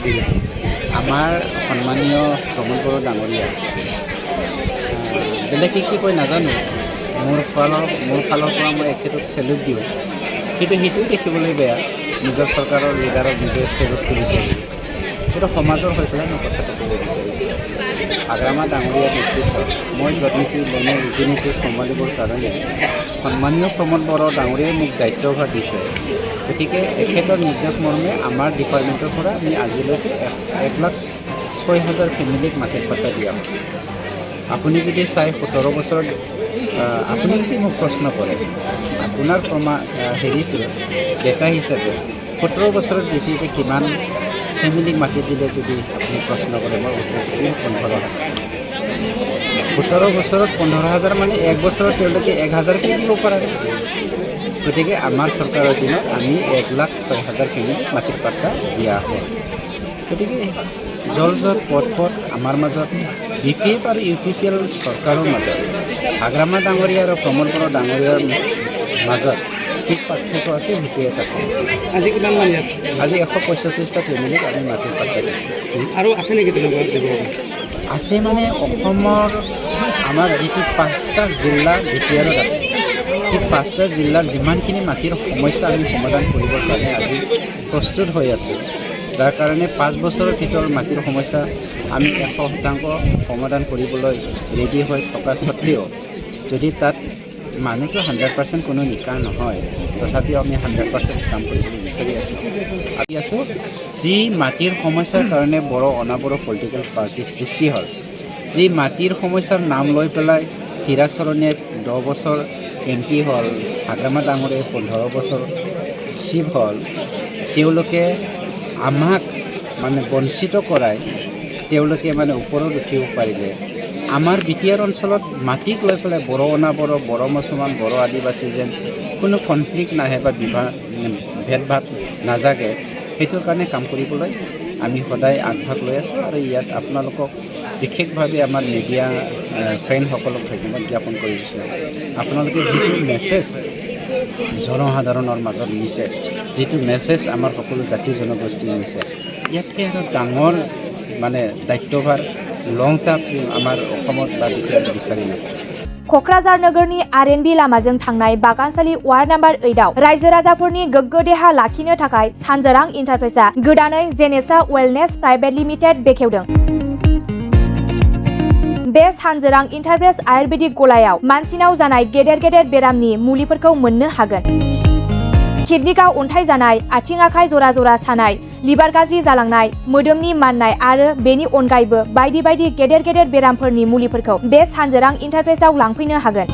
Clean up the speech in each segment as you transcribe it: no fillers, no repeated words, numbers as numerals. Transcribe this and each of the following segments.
আমাৰ সন্মানীয় প্ৰমোদ বড়ো ডাঙৰীয়া বেলেগে কি কয় নাজানো, মোৰ ফালৰ পৰা মই এখেতক চেলুট দিওঁ, কিন্তু সেইটোও দেখিবলৈ বেয়া নিজৰ চৰকাৰৰ লিডাৰক নিজে চেলুট কৰিছে। কিন্তু সমাজৰ হৈ পেলাই মই কথাটো ক'ব বিচাৰিছোঁ। আগ্ৰামা ডাঙৰীয়া নেতৃত্বত মই য'ত নেকি লনে ৰীতি নীতি চম্ভালিবৰ কাৰণে সন্মানীয় প্ৰমোদ বড়ো ডাঙৰীয়াই মোক দায়িত্বভাৰ দিছে। গতিকে এখেতৰ নিৰ্দেশ মৰ্মে আমাৰ ডিপাৰ্টমেণ্টৰ পৰা আমি আজিলৈকে 1,06,000 ফেমিলিক মাটিৰ পাট্টা দিয়া হ'ল। আপুনি যদি চাই 17 বছৰত আপুনি যদি মোক প্ৰশ্ন কৰে আপোনাৰ হেৰিটো ডেটা হিচাপে 17 বছৰত বিটিতে কিমান ফেমিলিক মাটি দিলে যদি আপুনি প্ৰশ্ন কৰে মই উত্তৰ দিম 15,000। 17 বছৰত 15,000 মানে এক বছৰত তেওঁলোকে 1,000কে দিব পাৰে। গতিকে আমাৰ চৰকাৰৰ দিনত আমি 1,06,000 ফেমিলিক মাটিৰ পাট্টা দিয়া হ'ল। গতিকে জল পথ আমাৰ মাজত BPF আৰু UPPL চৰকাৰৰ মাজত আগ্ৰামা ডাঙৰীয়া আৰু প্ৰমোদ বড়ো ডাঙৰীয়াৰ মাজত কি পাৰ্থক্য আছে সেইটোৱে থাকে। আজি কিমান মান ইয়াত? আজি 145টা ফেমিলিক আমি মাটিৰ পাট্টা দিছোঁ। আৰু আছে নেকি তেনেকুৱা দিব? আছে মানে অসমৰ আমাৰ যিটো 5টা জিলা BPLত আছে, সেই 5টা জিলাৰ যিমানখিনি মাটিৰ সমস্যা আমি সমাধান কৰিবৰ কাৰণে আজি প্ৰস্তুত হৈ আছোঁ। যাৰ কাৰণে 5 বছৰৰ ভিতৰত মাটিৰ সমস্যা আমি 100% সমাধান কৰিবলৈ ৰেডি হৈ থকা স্বত্তেও যদি তাত মানুহটো 100% কোনো নিকা নহয়, তথাপিও আমি 100% কাম কৰিবলৈ বিচাৰি আছোঁ। যি মাটিৰ সমস্যাৰ কাৰণে বড়ো অনাবড়ো পলিটিকেল পাৰ্টি সৃষ্টি হ'ল, যি মাটিৰ সমস্যাৰ নাম লৈ পেলাই হীৰাচৰণীয়ে 10 বছৰ MP হ'ল, আগ্ৰামা ডাঙৰীয়াই 15 বছৰ চিফ হ'ল, তেওঁলোকে আমাক মানে বঞ্চিত কৰাই তেওঁলোকে মানে ওপৰত উঠিব পাৰিলে। আমাৰ BTR অঞ্চলত মাটিক লৈ পেলাই বড়ো অনাবড়ো, বড়ো মুছলমান, বড়ো আদিবাসী যেন কোনো কনফ্লিক্ট নাহে বা ভেদভাৱ নাজাগে, সেইটোৰ কাৰণে কাম কৰিবলৈ আমি সদায় আগভাগ লৈ আছোঁ। আৰু ইয়াত আপোনালোকক বিশেষভাৱে আমাৰ মিডিয়া ফ্ৰেণ্ডসকলক ধন্যবাদ জ্ঞাপন কৰিছোঁ। আপোনালোকে যিটো মেছেজ জনসাধাৰণৰ মাজত নিছে, যিটো মেছেজ আমাৰ সকলো জাতি জনগোষ্ঠীয়ে নিছে, ইয়াতকৈ আৰু ডাঙৰ মানে দায়িত্বভাৰ লং টাৰ্ম আমাৰ অসমত বা BTR বিচাৰি নাপায়। क'क्राझार नोगोरनि RNB लामाजों थांनाय बागानसालि वार्ड नम्बर 8आव रायजो राजाफोरनि गोग्गो देहा लाखिनो थाखाय सानजारां इन्टारप्राइजआ गोदानै जेनेसा वेलनेस प्राइभेट लिमिटेड बेखेवदों। बे सानजारां इन्टारप्राइज आयुर्वेदिक गलायाव मानसिनाव जानाय गेदेर बेरामनि मुलिफोरखौ मोननो हागोन। किडनिकाव अन्थाइ जानाय, आथिं आखाइ जरा जरा सानाय, लिभार गाज्रि जालांनाय, मोदोमनि माननाय आरो बेनि अनगायैबो बायदि गेदेर बेरामफोरनि मुलिफोरखौ बे सानजारां इन्टारप्राइजआव लांफैनो हागोन।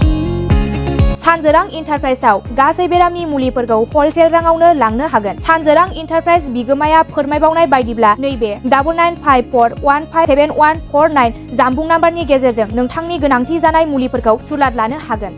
सानजारां इन्टारप्राइजआव गासै बेरामनि मुलिफोरखौ हलसेल राङावनो लांनो हागोन। सानजारां इन्टारप्राइज बिगोमाया फोरमायबावनाय बायदिब्ला नैबे 9954157149 जानबुं नाम्बारनि गेजेरजों नोंथांनि गोनांथि जानाय मुलिफोरखौ सुलाद लानो हागोन।